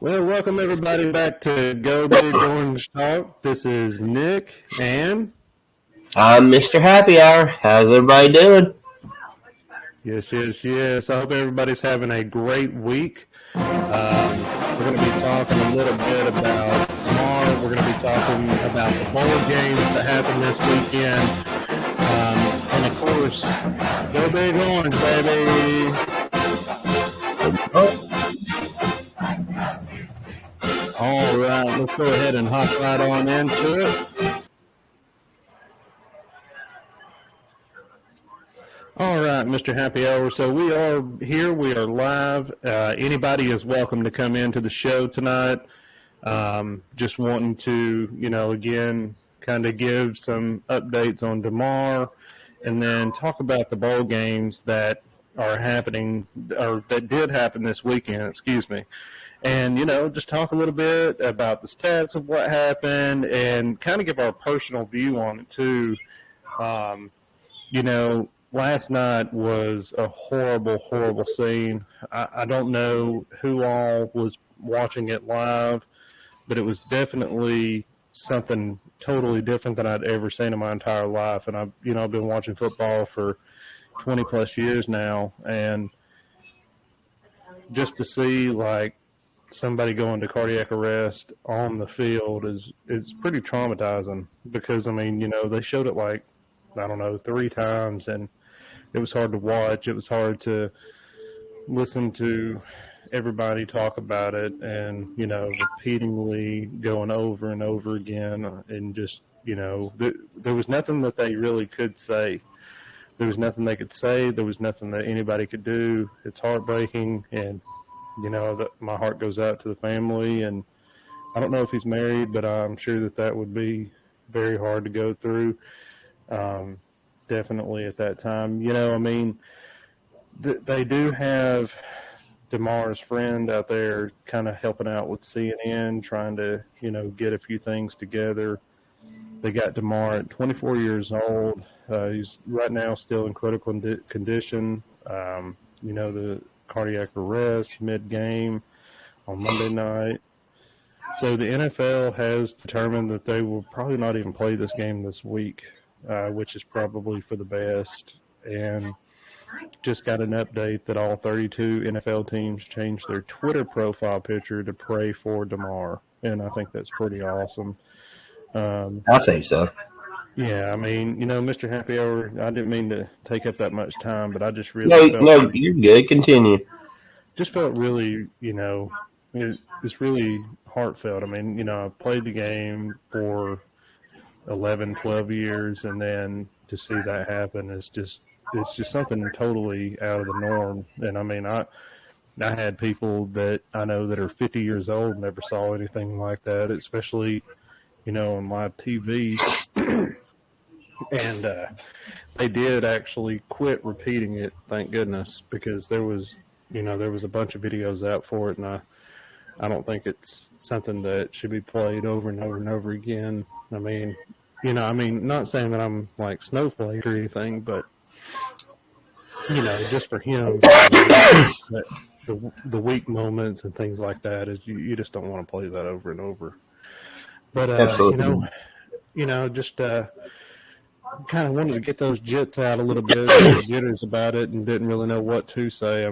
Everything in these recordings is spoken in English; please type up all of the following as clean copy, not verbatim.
Well, welcome everybody back to Go Big Orange Talk. This is Nick and I'm Mr. Happy Hour. How's everybody doing? yes. I hope everybody's having a great week. We're going to be talking a little bit about tomorrow. We're going to be talking about the bowl games that happen this weekend. And of course, Go Big Orange, baby. All right, let's go ahead and hop right on into it. All right, Mr. Happy Hour. So we are here. We are live. Anybody is welcome to come into the show tonight. Just wanting to, again, kind of give some updates on Damar and then talk about the bowl games that are happening or that did happen this weekend, excuse me. And, just talk a little bit about the stats of what happened and kind of give our personal view on it, too. Last night was a horrible, horrible scene. I don't know who all was watching it live, but it was definitely something totally different than I'd ever seen in my entire life. And I've been watching football for 20 plus years now, and just to see like somebody go into cardiac arrest on the field is pretty traumatizing because they showed it like, I don't know, 3 times, and it was hard to watch. It was hard to listen to everybody talk about it and, repeatedly going over and over again. And just, there was nothing that they really could say. There was nothing they could say. There was nothing that anybody could do. It's heartbreaking. And, my heart goes out to the family. And I don't know if he's married, but I'm sure that would be very hard to go through. Definitely at that time. They do have Damar's friend out there kind of helping out with CNN, trying to, get a few things together. They got Damar at 24 years old. He's right now still in critical condition. The cardiac arrest mid-game on Monday night. So the NFL has determined that they will probably not even play this game this week. Which is probably for the best. And just got an update that all 32 NFL teams changed their Twitter profile picture to pray for Damar. And I think that's pretty awesome. I think so. Yeah, Mr. Happy Hour, I didn't mean to take up that much time, but I just really No, you're good. Continue. Just felt really, it's really heartfelt. I played the game for 11, 12 years, and then to see that happen is just something totally out of the norm. And I had people that I know that are 50 years old never saw anything like that, especially on live TV. And they did actually quit repeating it, thank goodness, because there was a bunch of videos out for it, and I don't think it's something that should be played over and over and over again. Not saying that I'm like Snowflake or anything, but, just for him, the weak moments and things like that is you just don't want to play that over and over. But, Absolutely. Just kind of wanted to get those jits out a little bit, jitters about it, and didn't really know what to say.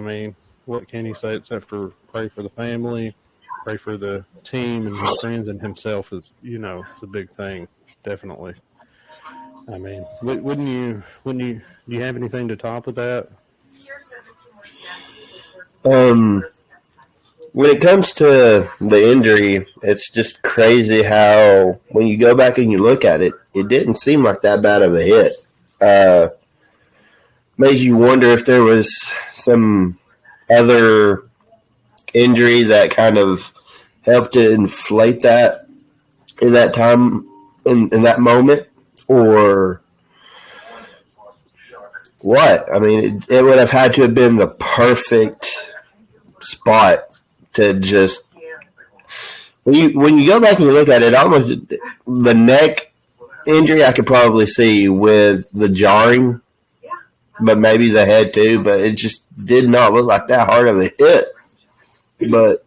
What can he say except for pray for the family, pray for the team and his friends and himself is, it's a big thing. Definitely. Wouldn't you, do you have anything to top with that? When it comes to the injury, it's just crazy how when you go back and you look at it, it didn't seem like that bad of a hit. Made you wonder if there was some other injury that kind of helped to inflate that in that time, in that moment, or what? It would have had to have been the perfect spot to just when you go back and you look at it, almost the neck injury I could probably see with the jarring, but maybe the head too. But it just did not look like that hard of a hit. But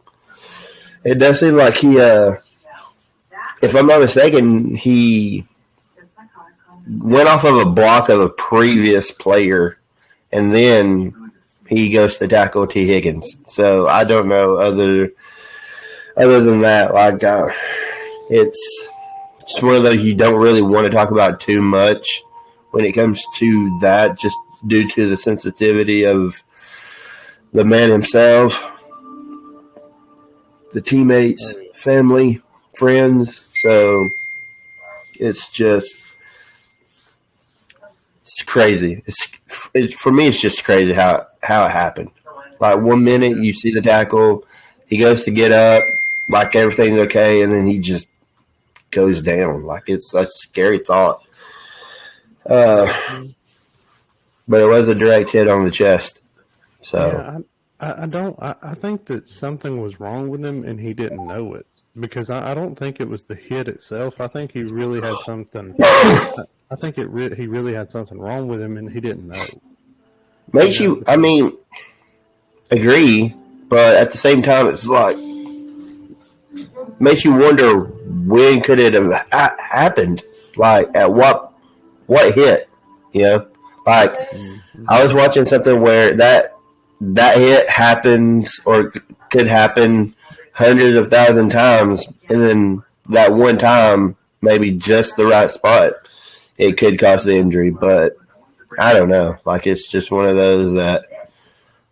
It does seem like he, if I'm not mistaken, he went off of a block of a previous player, and then he goes to tackle T. Higgins. So I don't know other than that. Like it's one of those you don't really want to talk about too much when it comes to that, just due to the sensitivity of the man himself, the teammates, family, friends. So it's crazy. For me, it's just crazy how it happened. Like 1 minute you see the tackle, he goes to get up, like everything's okay, and then he just goes down. Like it's a scary thought. But it was a direct hit on the chest. So yeah, I think that something was wrong with him and he didn't know it, because I don't think it was the hit itself. I think he really had something. I think he really had something wrong with him and he didn't know. Makes you, I mean, agree, but at the same time, it's like makes you wonder when could it have happened? Like at what hit? You know, like I was watching something where that hit happens or could happen hundreds of thousand times, and then that one time, maybe just the right spot, it could cause the injury. But I don't know. Like it's just one of those that,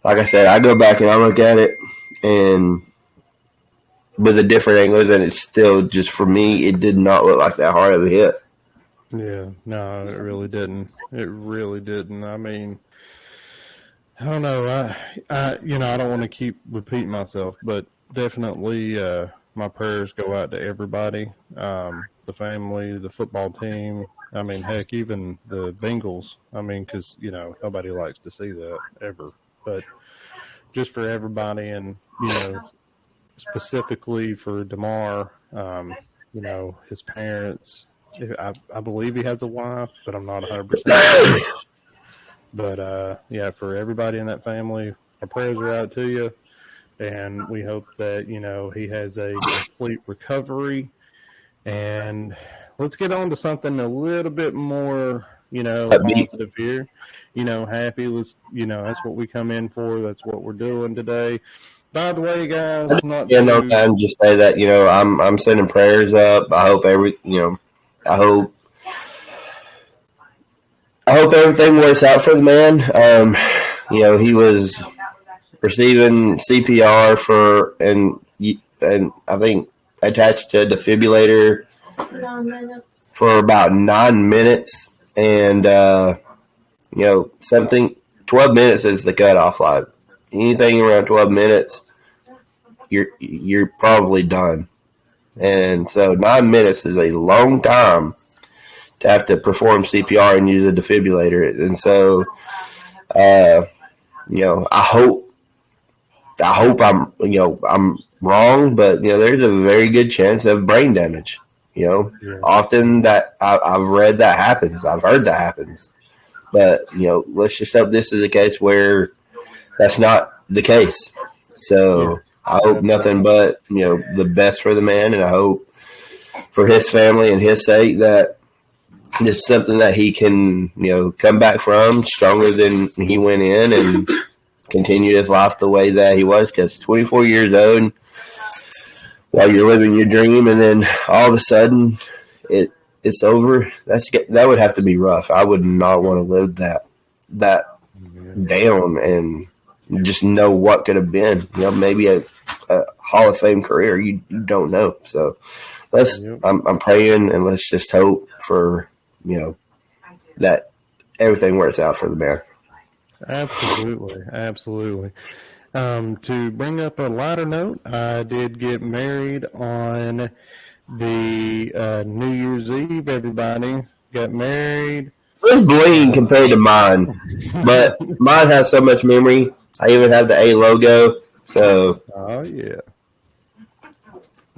like I said, I go back and I look at it and with a different angle, and it's still just, for me, it did not look like that hard of a hit. Yeah, no, it really didn't. It really didn't. I mean, I don't know. I don't want to keep repeating myself, but definitely my prayers go out to everybody, the family, the football team. I mean, heck, even the Bengals. I mean, because, nobody likes to see that ever. But just for everybody, and, specifically for Damar, his parents. I believe he has a wife, but I'm not 100%. But, for everybody in that family, our prayers are out to you. And we hope that, he has a complete recovery. And let's get on to something a little bit more, positive here. Happy. Let's, that's what we come in for. That's what we're doing today. By the way, guys, I'm just say that, I'm sending prayers up. I hope I hope everything works out for the man. He was receiving CPR and I think attached to a defibrillator for about 9 minutes, and 12 minutes is the cutoff. Like anything around 12 minutes, you're probably done. And so 9 minutes is a long time to have to perform CPR and use a defibrillator. And so, I hope I'm wrong, but there's a very good chance of brain damage. Often that I've read that happens. I've heard that happens. But let's just hope this is a case where that's not the case. So I hope nothing but the best for the man, and I hope for his family and his sake that this is something that he can come back from stronger than he went in and continue his life the way that he was. Because 24 years old, while you're living your dream, and then all of a sudden it's over. That would have to be rough. I would not want to live that down and just know what could have been. Maybe a Hall of Fame career. You don't know. So I'm praying, and let's just hope for that everything works out for the man. Absolutely. To bring up a lighter note, I did get married on the New Year's Eve. Everybody got married. It's bling compared to mine, but mine has so much memory. I even have the A logo. So. Oh yeah.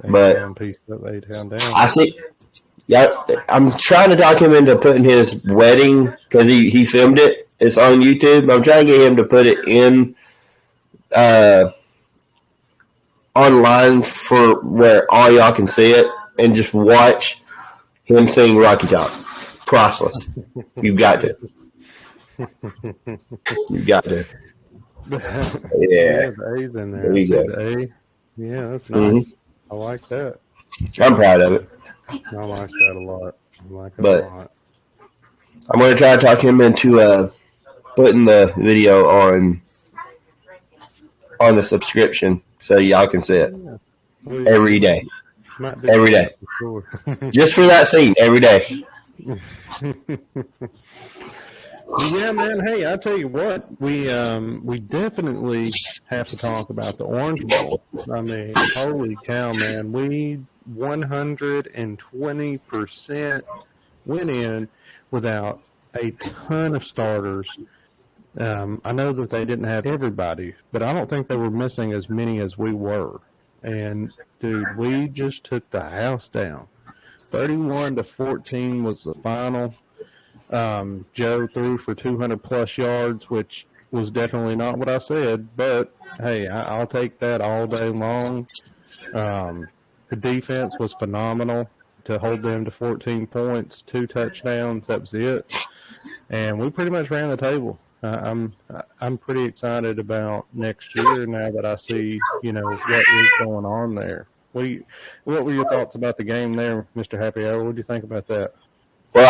But I think, I'm trying to talk him into putting his wedding, because he filmed it. It's on YouTube. I'm trying to get him to put it in online for where all y'all can see it and just watch him sing Rocky Top. Priceless. You've got to. You've got to. Yeah. The A's in there. There you go. The A. Yeah, that's nice. I like that. I'm proud of it. I like that a lot. I like it But a lot. I'm going to try to talk him into putting the video on the subscription so y'all can see it every day. Every day. For sure. Just for that scene, every day. Yeah, man. Hey, I tell you what, we definitely have to talk about the Orange Bowl. I mean, holy cow, man! We 120% went in without a ton of starters. I know that they didn't have everybody, but I don't think they were missing as many as we were. And dude, we just took the house down. 31-14 was the final. Joe threw for 200+ yards, which was definitely not what I said, but hey, I'll take that all day long. The defense was phenomenal to hold them to 14 points, 2 touchdowns. That was it, and we pretty much ran the table. I'm pretty excited about next year now that I see what is going on there. What were your thoughts about the game there, Mr. Happy Hour? What do you think about that? Well,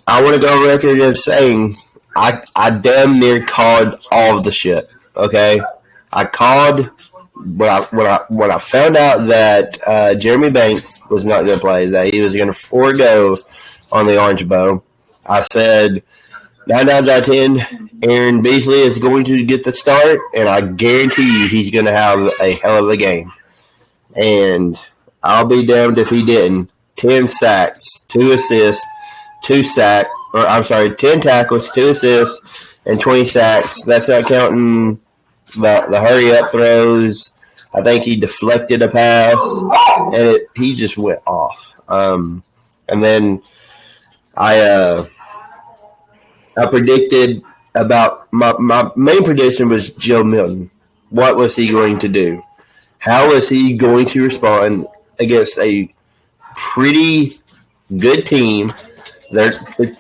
I would go on record of saying I damn near called all of the shit. Okay, I called when I found out that Jeremy Banks was not going to play, that he was going to forego on the Orange Bowl. I said 9 times out of 10, Aaron Beasley is going to get the start, and I guarantee you he's going to have a hell of a game. And I'll be damned if he didn't. 10 sacks, 2 assists, 10 tackles, 2 assists, and 20 sacks. That's not counting the hurry-up throws. I think he deflected a pass, and he just went off. And then I predicted about my main prediction was Joe Milton. What was he going to do? How was he going to respond against a pretty good team? They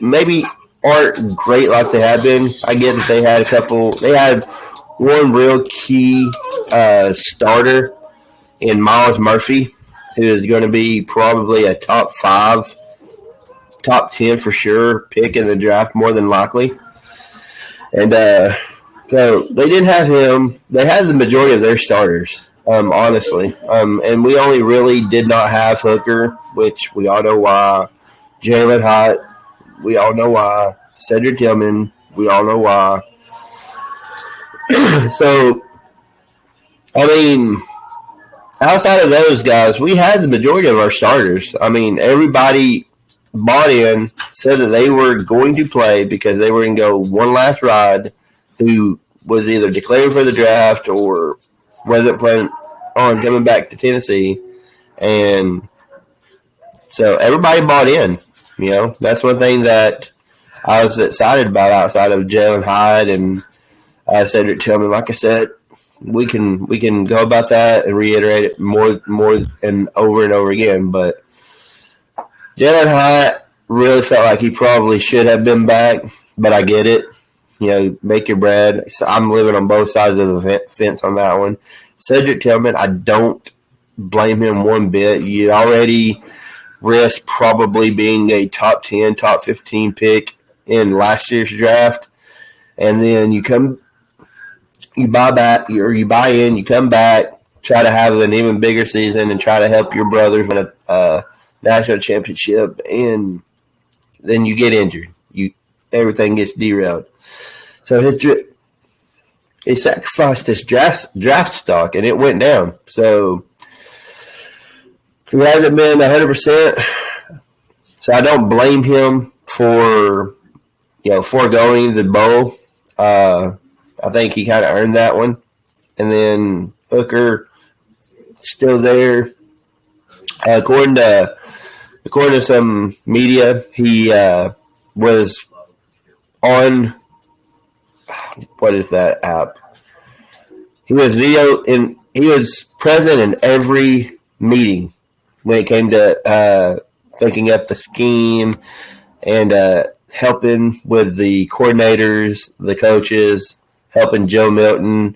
maybe aren't great like they have been. I get that they had one real key starter in Miles Murphy, who is going to be probably a top 5, top 10 for sure pick in the draft, more than likely. And so they didn't have him. They had the majority of their starters, honestly. And we only really did not have Hooker, which we all know why. Jalen Hyatt, we all know why. Cedric Tillman, we all know why. So, I mean, outside of those guys, we had the majority of our starters. I mean, everybody bought in, said that they were going to play because they were going to go one last ride, who was either declared for the draft or wasn't planning on coming back to Tennessee. And so everybody bought in. That's one thing that I was excited about outside of Jalen Hyde and Cedric Tillman. Like I said, we can go about that and reiterate it more and over again. But Jalen Hyde really felt like he probably should have been back, but I get it. Make your bread. So I'm living on both sides of the fence on that one. Cedric Tillman, I don't blame him one bit. You already risk probably being a top 10, top 15 pick in last year's draft. And then you buy in, you come back, try to have an even bigger season and try to help your brothers win a national championship, and then you get injured. Everything gets derailed. So he sacrificed his draft stock, and it went down. So he hasn't been 100%. So I don't blame him for foregoing the bowl. I think he kind of earned that one. And then Hooker still there. According to some media, he was on, what is that app? He was he was present in every meeting when it came to thinking up the scheme and helping with the coordinators, the coaches, helping Joe Milton.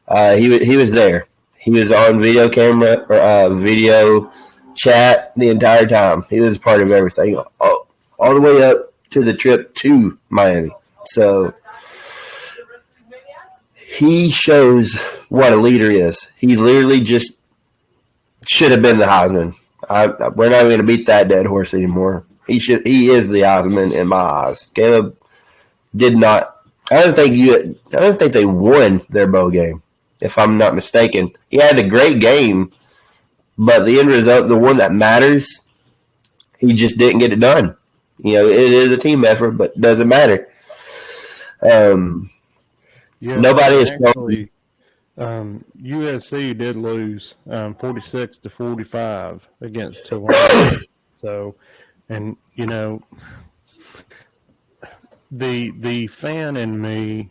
He was there. He was on video camera or video chat the entire time. He was part of everything, all the way up to the trip to Miami. So he shows what a leader is. He literally just should have been the Heisman. We're not going to beat that dead horse anymore. He is the Heisman in my eyes. Caleb did not. I don't think they won their bowl game, if I'm not mistaken. He had a great game, but the end result, the one that matters, he just didn't get it done. You know, it is a team effort, but it doesn't matter. Nobody is actually. USC did lose 46-45 against Tulane. So, and you know, the fan in me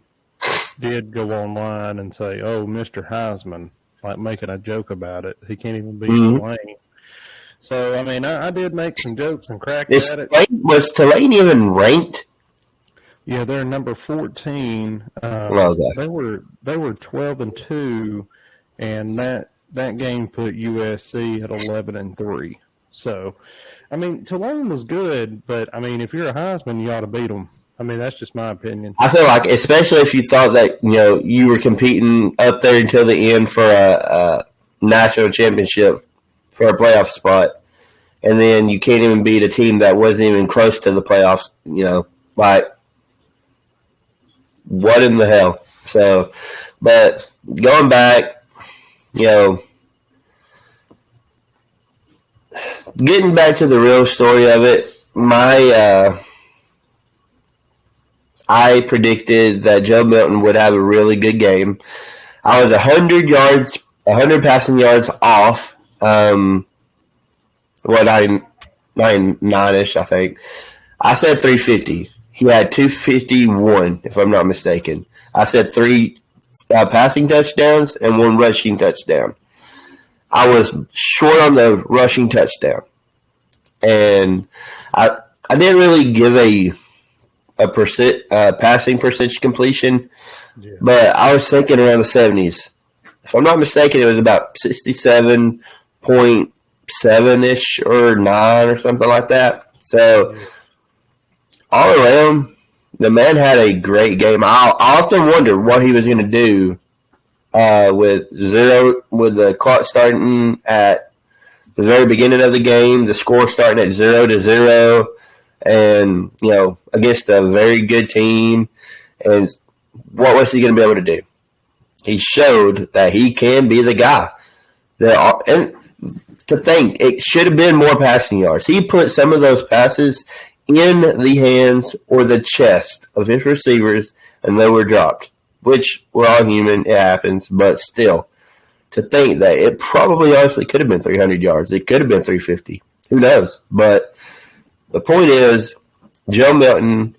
did go online and say, "Oh, Mr. Heisman," like making a joke about it. He can't even beat Tulane. So, I mean, I did make some jokes and crack at it. Was Tulane even ranked? Yeah, they're number 14. They were 12-2, and that game put USC at 11-3. So, I mean, Tulane was good, but I mean, if you're a Heisman, you ought to beat them. I mean, that's just my opinion. I feel like, especially if you thought that you were competing up there until the end for a national championship, for a playoff spot, and then you can't even beat a team that wasn't even close to the playoffs. Like. What in the hell? So, but going back, getting back to the real story of it, I predicted that Joe Milton would have a really good game. I was 100 passing yards off. 9-ish, I think. I said 350. He had 251, if I'm not mistaken. I said 3 passing touchdowns and 1 rushing touchdown. I was short on the rushing touchdown. And I didn't really give a passing percentage completion, but I was thinking around the 70s. If I'm not mistaken, it was about 67.7-ish or 9 or something like that. So all around, the man had a great game. I often wondered what he was going to do with the clock starting at the very beginning of the game, the score starting at 0-0, and against a very good team. And what was he going to be able to do? He showed that he can be the guy. And to think, it should have been more passing yards. He put some of those passes in the hands or the chest of his receivers, and they were dropped, which we're all human. It happens, but still, to think that it probably honestly could have been 300 yards. It could have been 350. Who knows? But the point is, Joe Milton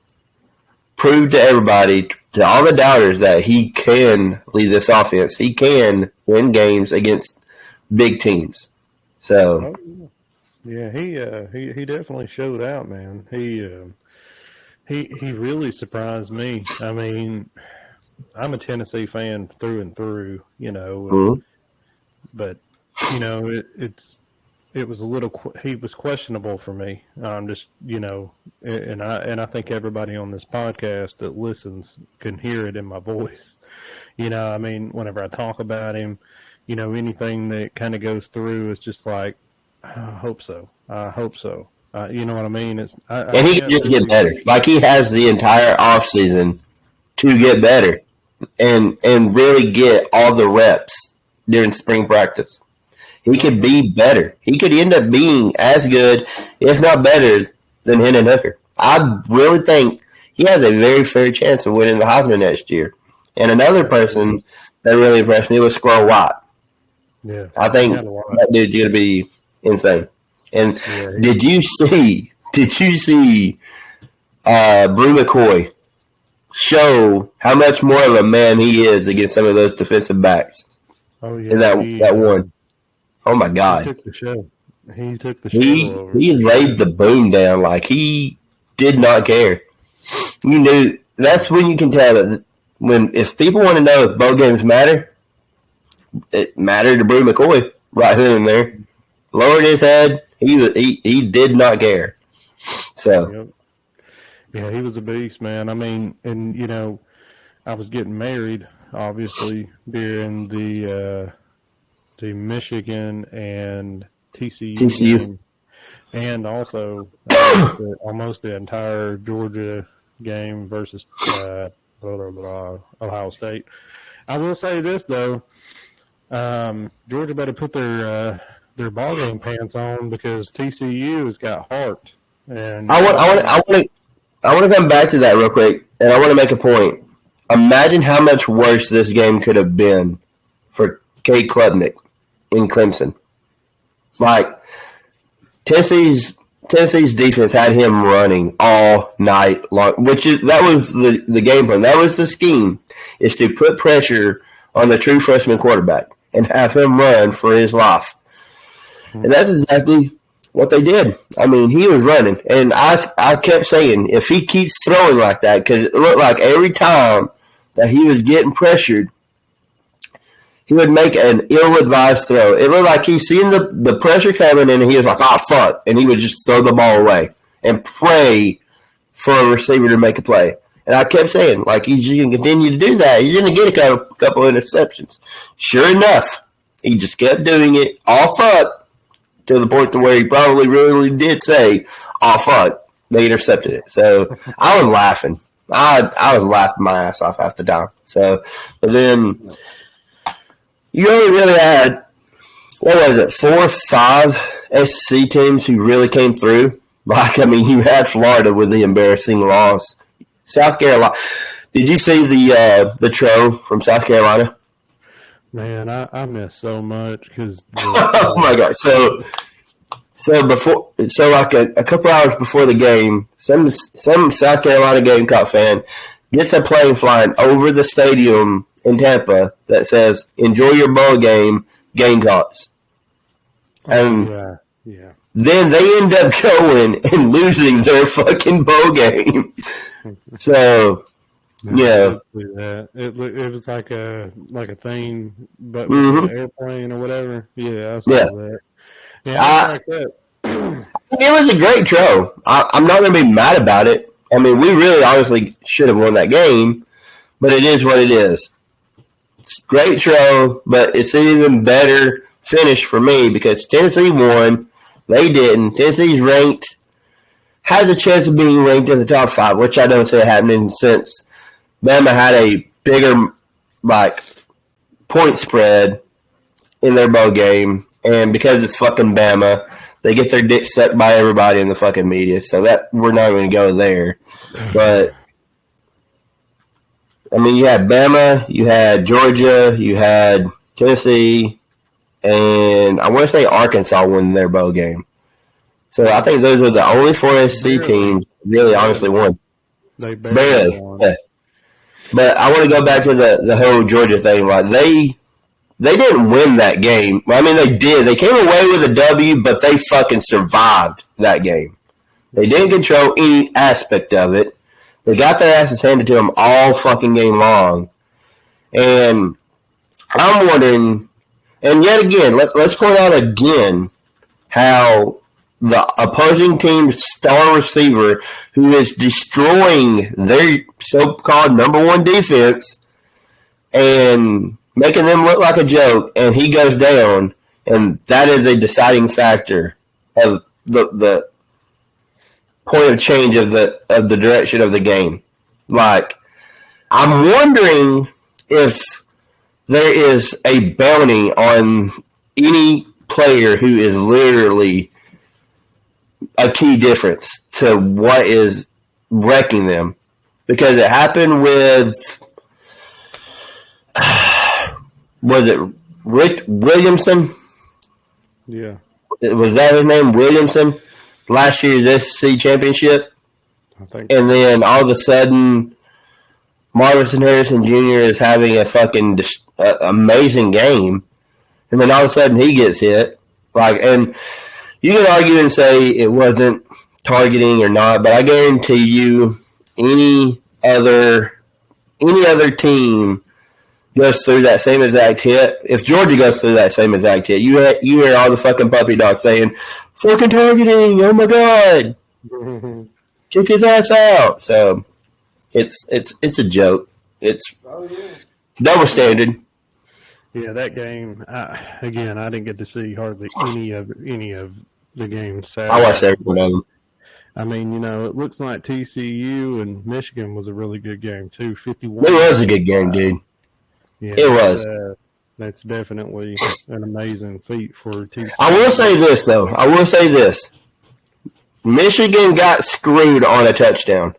proved to everybody, to all the doubters, that he can lead this offense. He can win games against big teams. So... Yeah, he definitely showed out, man. He really surprised me. I mean, I'm a Tennessee fan through and through, but it was a little. He was questionable for me. Just and I think everybody on this podcast that listens can hear it in my voice. I mean, whenever I talk about him, anything that kind of goes through is just like, I hope so. You know what I mean? And he can just get better. Like, he has the entire offseason to get better and really get all the reps during spring practice. He could be better. He could end up being as good, if not better, than Hendon Hooker. I really think he has a very fair chance of winning the Heisman next year. And another person that really impressed me was Squirrel White. Yeah, I think that dude's going to be insane. And did you see Brew McCoy show how much more of a man he is against some of those defensive backs? Oh in yeah, that one. Oh my he God. took the show. He took the show He over. he laid the boom down like he did not care. You knew that's when you can tell that when if people want to know if bowl games matter, it mattered to Brew McCoy right then and there. Lowered his head. He did not care. So Yep. Yeah, he was a beast, man. I mean, and I was getting married, obviously, during the Michigan and TCU TCU. game, and also almost the entire Georgia game versus Ohio State. I will say this though, Georgia better put their ball game pants on because TCU has got heart. And I want to come back to that real quick, and I want to make a point. Imagine how much worse this game could have been for Cade Klubnik in Clemson. Like Tennessee's defense had him running all night long, that was the game plan. That was the scheme, is to put pressure on the true freshman quarterback and have him run for his life. And that's exactly what they did. I mean, he was running, and I kept saying, if he keeps throwing like that, because it looked like every time that he was getting pressured, he would make an ill-advised throw. It looked like he's seen the pressure coming, and he was like, oh, fuck, and he would just throw the ball away and pray for a receiver to make a play. And I kept saying, like, he's going to continue to do that. He's going to get a couple interceptions. Sure enough, he just kept doing it all fuck to the point to where he probably really did say, oh, fuck, they intercepted it. So I was laughing. I was laughing my ass off half the time. So, but then you only really had, what was it, 4 or 5 SEC teams who really came through. Like, I mean, you had Florida with the embarrassing loss. South Carolina. Did you see the Tro from South Carolina? Man, I miss so much because oh my God! So like a couple hours before the game, some South Carolina Gamecock fan gets a plane flying over the stadium in Tampa that says "Enjoy your bowl game, Gamecocks," and then they end up going and losing their fucking bowl game. So. Yeah, it was like a thing, but with an airplane or whatever. Yeah, I saw that. Yeah, I like that. It was a great show. I'm not going to be mad about it. I mean, we really honestly should have won that game, but it is what it is. It's a great show, but it's an even better finish for me because Tennessee won. They didn't. Tennessee's ranked, has a chance of being ranked in the top 5, which I don't see happening since Bama had a bigger, point spread in their bowl game, and because it's fucking Bama, they get their dick sucked by everybody in the fucking media, so that we're not going to go there. But, I mean, you had Bama, you had Georgia, you had Tennessee, and I want to say Arkansas won their bowl game. So I think those are the only 4 SEC teams really honestly won. They barely won. Yeah. But I want to go back to the whole Georgia thing. Like they didn't win that game. I mean, they did. They came away with a W, but they fucking survived that game. They didn't control any aspect of it. They got their asses handed to them all fucking game long. And I'm wondering, and yet again, let's point out again how the opposing team's star receiver, who is destroying their so-called number 1 defense and making them look like a joke, and he goes down, and that is a deciding factor of the point of change of the direction of the game. Like, I'm wondering if there is a bounty on any player who is literally a key difference to what is wrecking them, because it happened with was it Rick Williamson? Yeah, was that his name, Williamson? Last year's SEC championship, I think. And then all of a sudden, Marvin Harrison Jr. is having a fucking amazing game, and then all of a sudden he gets hit. And you can argue and say it wasn't targeting or not, but I guarantee you, any other team goes through that same exact hit. If Georgia goes through that same exact hit, you hear all the fucking puppy dogs saying, "Fucking targeting! Oh my god, kick his ass out!" So it's a joke. It's double standard. Yeah, that game. Again, I didn't get to see hardly any of the games. I watched every one of them. I mean, it looks like TCU and Michigan was a really good game too. 51. It was a good game, dude. Yeah, it was. That's definitely an amazing feat for TCU. I will say this though. Michigan got screwed on a touchdown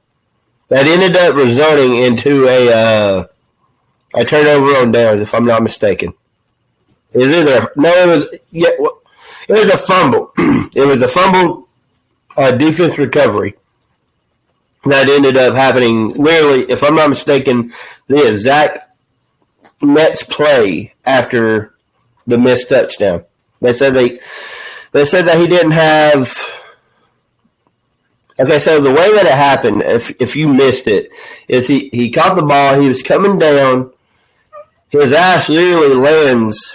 that ended up resulting into a turnover on downs, if I'm not mistaken. It was a fumble. It was a fumble defense recovery that ended up happening literally, if I'm not mistaken, the exact next play after the missed touchdown. They said that he didn't have. Okay, so the way that it happened, if you missed it, is he caught the ball. He was coming down. His ass literally lands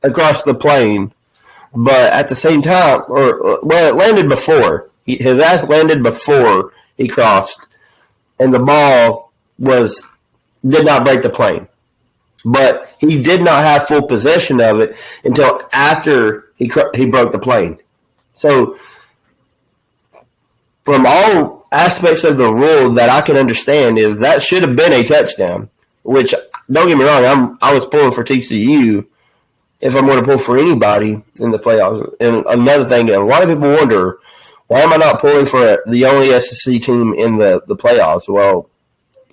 across the plane, but at the same time, it landed before. His ass landed before he crossed, and the ball did not break the plane. But he did not have full possession of it until after he broke the plane. So, from all aspects of the rule that I can understand, is that should have been a touchdown. Which, don't get me wrong, I was pulling for TCU if I'm going to pull for anybody in the playoffs. And another thing, a lot of people wonder, why am I not pulling for the only SEC team in the playoffs? Well,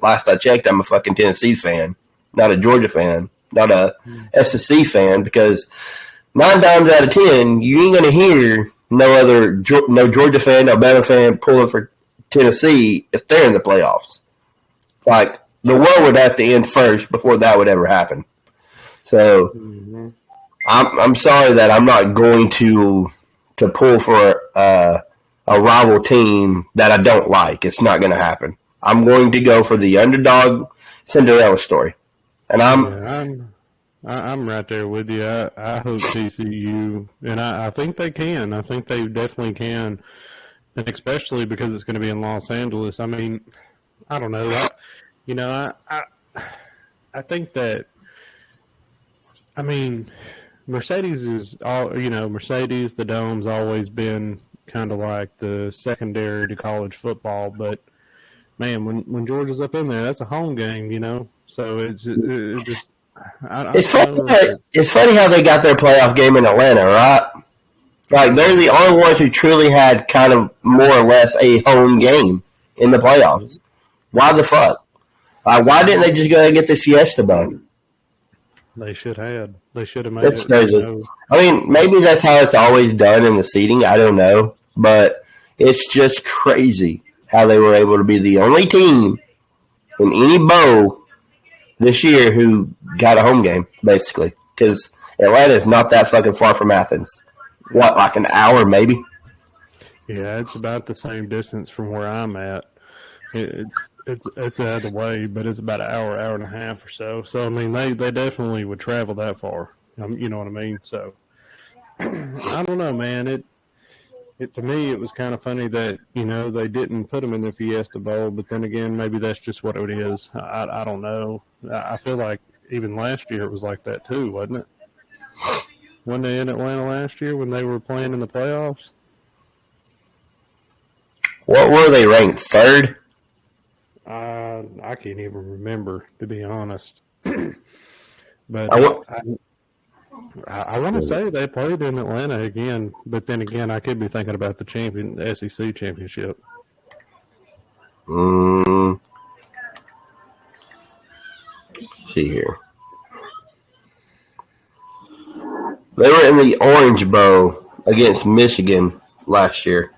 last I checked, I'm a fucking Tennessee fan, not a Georgia fan, not a SEC fan, because 9 times out of 10, you ain't going to hear no Georgia fan, no Alabama fan pulling for Tennessee if they're in the playoffs. The world would have to end first before that would ever happen. So I'm sorry that I'm not going to pull for a rival team that I don't like. It's not going to happen. I'm going to go for the underdog Cinderella story, and I'm right there with you. I hope TCU, and I think they can. I think they definitely can, and especially because it's going to be in Los Angeles. I mean, I don't know. I think that, I mean, Mercedes is Mercedes, the Dome's always been kind of like the secondary to college football, but man, when Georgia's up in there, that's a home game, so it's just, it's funny how they got their playoff game in Atlanta, right? They're the only ones who truly had kind of more or less a home game in the playoffs. Why the fuck? Why didn't they just go ahead and get the Fiesta Bowl? They should have. They should have made That's it. crazy. I mean, maybe that's how it's always done in the seating. I don't know. But it's just crazy how they were able to be the only team in any bowl this year who got a home game, basically. Because Atlanta is not that fucking far from Athens. What, like an hour maybe? Yeah, it's about the same distance from where I'm at. It's the other way, but it's about an hour and a half or so. So I mean, they definitely would travel that far. You know what I mean? So I don't know, man. It to me, it was kind of funny that they didn't put them in the Fiesta Bowl, but then again, maybe that's just what it is. I don't know. I feel like even last year it was like that too, wasn't it? Wasn't they in Atlanta last year when they were playing in the playoffs? What were they ranked? Third? I can't even remember, to be honest. But I want to say they played in Atlanta again, but then again, I could be thinking about the SEC championship. Let's see here. They were in the Orange Bowl against Michigan last year.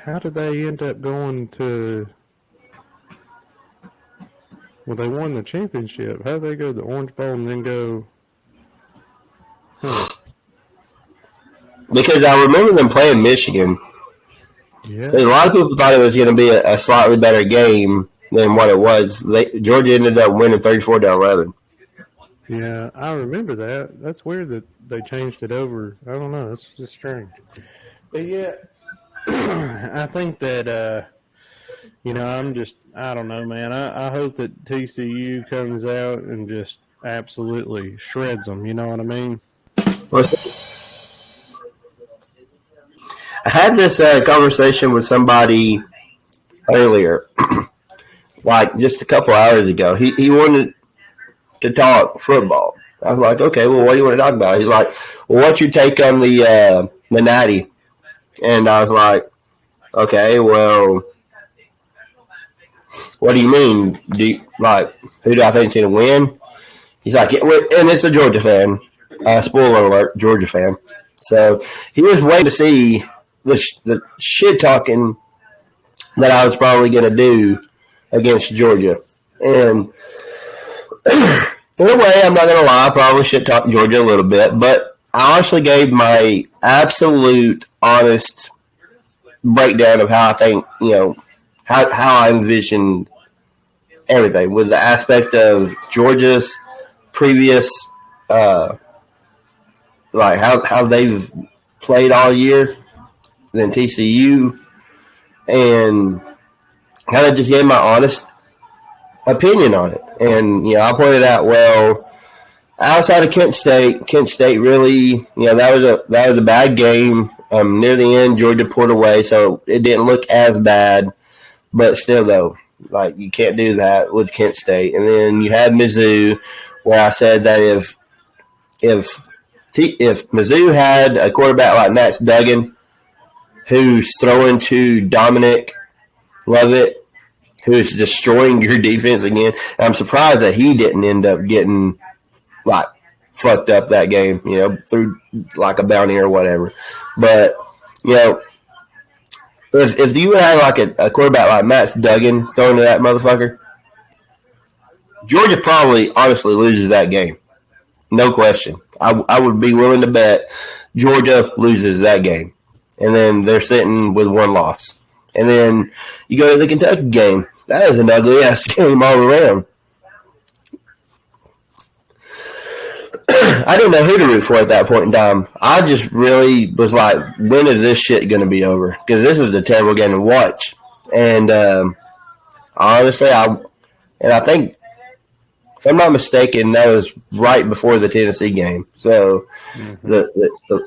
How did they end up going to? Well, they won the championship. How did they go to the Orange Bowl and then go? Because I remember them playing Michigan. Yeah. A lot of people thought it was going to be a slightly better game than what it was. Georgia ended up winning 34-11. Yeah, I remember that. That's weird that they changed it over. I don't know. It's just strange. But yeah, I think that I don't know, man. I hope that TCU comes out and just absolutely shreds them. You know what I mean? I had this conversation with somebody earlier, like just a couple hours ago. He wanted to talk football. I was like, okay, well, what do you want to talk about? He's like, well, what's your take on the Natty? And I was like, okay, well, what do you mean? Who do I think is going to win? He's like, yeah, and it's a Georgia fan. Spoiler alert, Georgia fan. So he was waiting to see the shit talking that I was probably going to do against Georgia. And in a way, I'm not going to lie, I probably shit talked Georgia a little bit, but I honestly gave my absolute honest breakdown of how I think, how I envision everything with the aspect of Georgia's previous, how they've played all year, then TCU, and kind of just gave my honest opinion on it. And, I pointed out, well, outside of Kent State really, that was a bad game. Near the end, Georgia pulled away, so it didn't look as bad. But still, though, you can't do that with Kent State. And then you had Mizzou, where I said that if Mizzou had a quarterback like Matt Duggan, who's throwing to Dominic Lovett, who's destroying your defense again, I'm surprised that he didn't end up getting fucked up that game, through a bounty or whatever. But if you had a quarterback like Matt Duggan throwing to that motherfucker, Georgia probably honestly loses that game. No question. I would be willing to bet Georgia loses that game. And then they're sitting with one loss. And then you go to the Kentucky game. That is an ugly-ass game all around. I didn't know who to root for at that point in time. I just really was like, when is this shit going to be over? Because this is a terrible game to watch. And honestly, I think, if I'm not mistaken, that was right before the Tennessee game. So the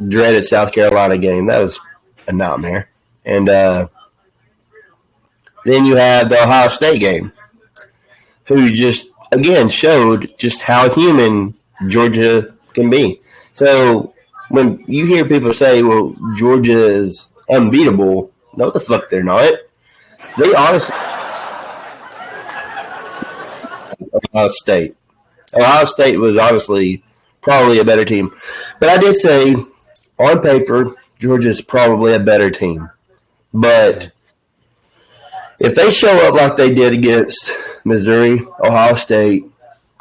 dreaded South Carolina game, that was a nightmare. And then you have the Ohio State game, who just, again, showed just how human Georgia can be. So when you hear people say, well, Georgia is unbeatable, no, the fuck they're not. They honestly Ohio State. Ohio State was honestly probably a better team. But I did say, on paper, Georgia's probably a better team. But if they show up like they did against Missouri, Ohio State,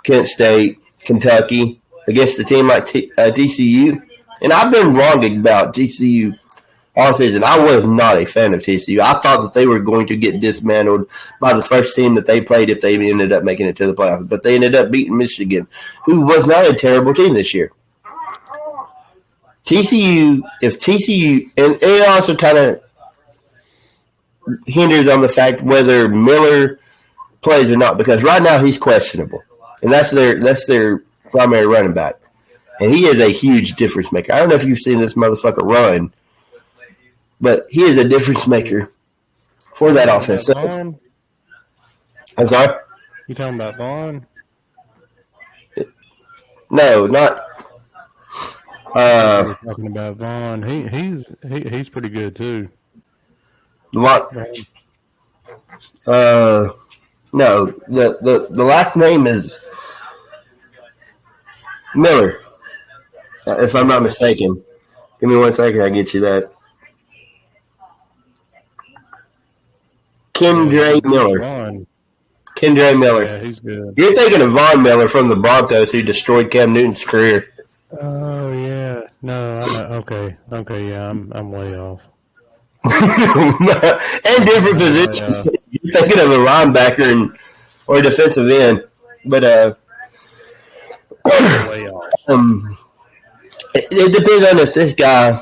Kent State, Kentucky, against a team like TCU, and I've been wrong about TCU all season. I was not a fan of TCU. I thought that they were going to get dismantled by the first team that they played if they ended up making it to the playoffs. But they ended up beating Michigan, who was not a terrible team this year. TCU, and it also kind of hinders on the fact whether Miller plays or not, because right now he's questionable, and that's their primary running back, and he is a huge difference maker. I don't know if you've seen this motherfucker run, but he is a difference maker for that offense. So, I'm sorry? You talking about Vaughn? No, not. We're talking about Vaughn. He's pretty good too. What? No, the last name is Miller, if I'm not mistaken. Give me 1 second, I'll get you that. Kendra Miller. Kendra Miller. Yeah, he's good. You're thinking of Von Miller from the Broncos, who destroyed Cam Newton's career. Oh yeah, no, I know. Okay, yeah, I'm way off. And different I'm way positions. off. You're thinking of a linebacker or a defensive end, but I'm way off. um, it depends on if this guy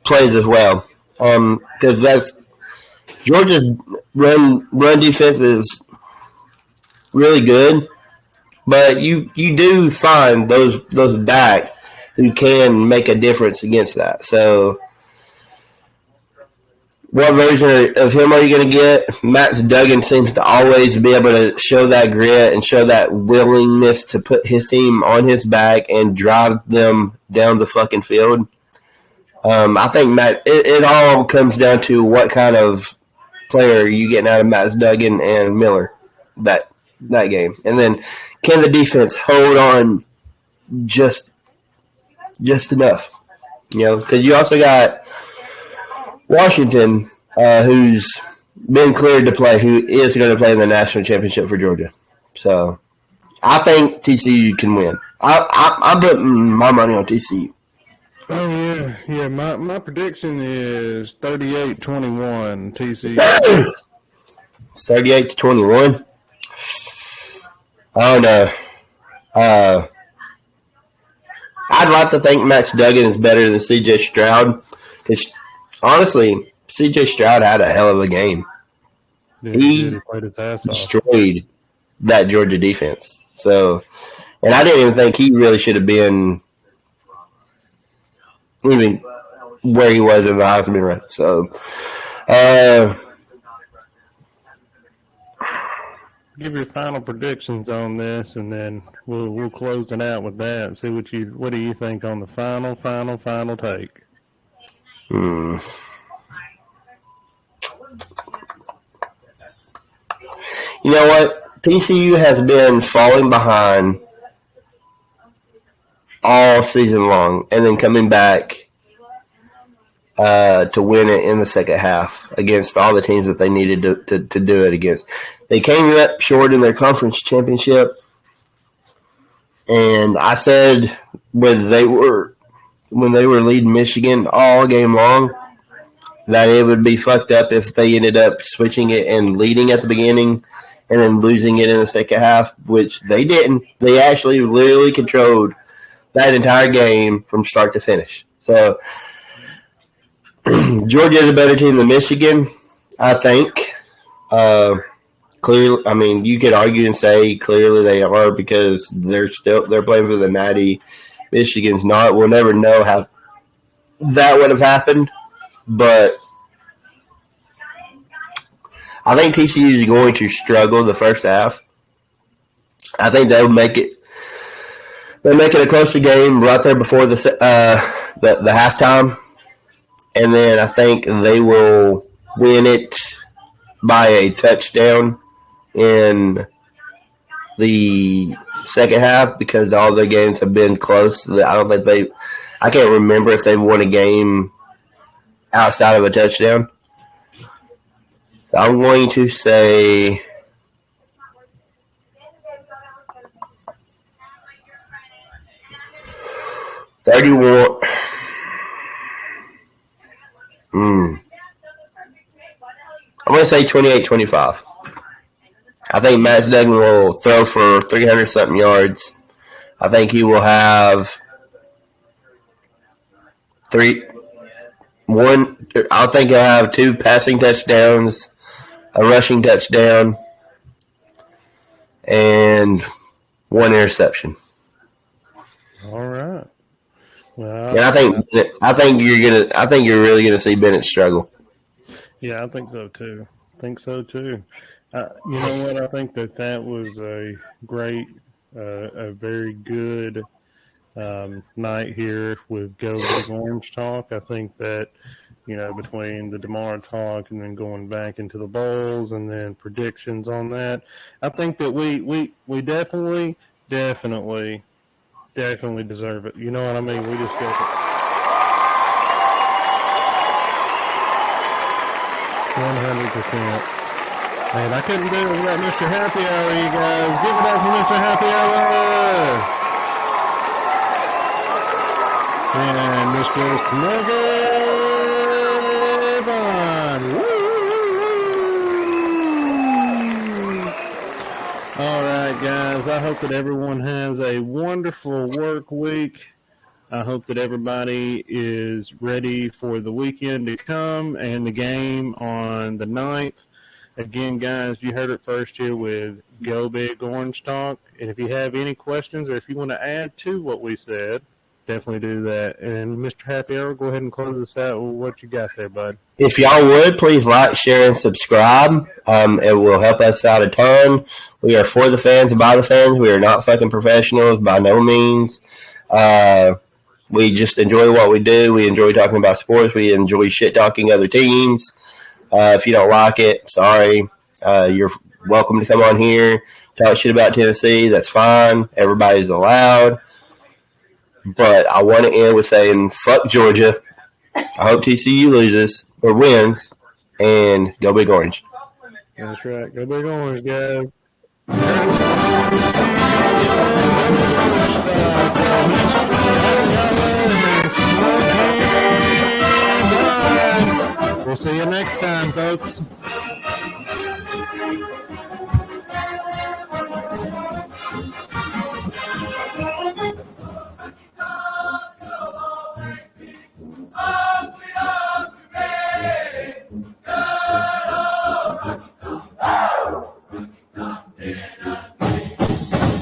plays as well. Because that's Georgia's run defense is really good, but you do find those backs who can make a difference against that. So, what version of him are you going to get? Max Duggan seems to always be able to show that grit and show that willingness to put his team on his back and drive them down the fucking field. I think it all comes down to what kind of player you getting out of Max Duggan and Miller that game, and then can the defense hold on just enough? Because you also got Washington, who's been cleared to play, who is going to play in the national championship for Georgia. So I think TCU can win. I'm putting my money on TCU. Oh yeah. My prediction is 38-21 TCU. It's 38-21. I don't know. I'd like to think Max Duggan is better than C.J. Stroud. Because honestly, C.J. Stroud had a hell of a game. He played his ass off. Destroyed that Georgia defense. So, and I didn't even think he really should have been even where he was in the Heisman race. So, give your final predictions on this, and then we'll close it out with that. And see what do you think on the final take? You know what? TCU has been falling behind all season long, and then coming back to win it in the second half against all the teams that they needed to do it against. They came up short in their conference championship, and I said when they were leading Michigan all game long that it would be fucked up if they ended up switching it and leading at the beginning and then losing it in the second half, which they didn't. They actually literally controlled that entire game from start to finish. So Georgia is a better team than Michigan, I think. Clearly, I mean, you could argue and say clearly they are because they're playing for the Natty. Michigan's not. We'll never know how that would have happened, but I think TCU is going to struggle the first half. I think they'll make it. They'll make it a closer game right there before the halftime, and then I think they will win it by a touchdown in the second half because all their games have been close. I can't remember if they've won a game outside of a touchdown. So I'm going to say 31. I'm going to say 28-25. I think Max Duggan will throw for 300-something yards. I think he will have I think he'll have 2 passing touchdowns, a rushing touchdown, and 1 interception. All right. Well, and I think you're really gonna see Bennett struggle. Yeah, I think so too. You know what? I think that was a great, a very good night here with Go Big Orange talk. I think that, between the Damar talk and then going back into the bowls and then predictions on that, I think that we definitely deserve it. You know what I mean? We just got it. 100%. Man, I couldn't do it without Mr. Happy Hour, you guys. Give it up for Mr. Happy Hour. Just move on. All right, guys. I hope that everyone has a wonderful work week. I hope that everybody is ready for the weekend to come and the game on the 9th. Again, guys, you heard it first here with Go Big Orange Talk. And if you have any questions or if you want to add to what we said, definitely do that. And Mr. Happy Hour, go ahead and close us out with what you got there, bud. If y'all would, please like, share, and subscribe. It will help us out a ton. We are for the fans and by the fans. We are not fucking professionals by no means. We just enjoy what we do. We enjoy talking about sports. We enjoy shit-talking other teams. If you don't like it, sorry. You're welcome to come on here, talk shit about Tennessee. That's fine. Everybody's allowed. But I want to end with saying, fuck Georgia. I hope TCU loses or wins, and go Big Orange. That's right. Go Big Orange, guys. We'll see you next time, folks.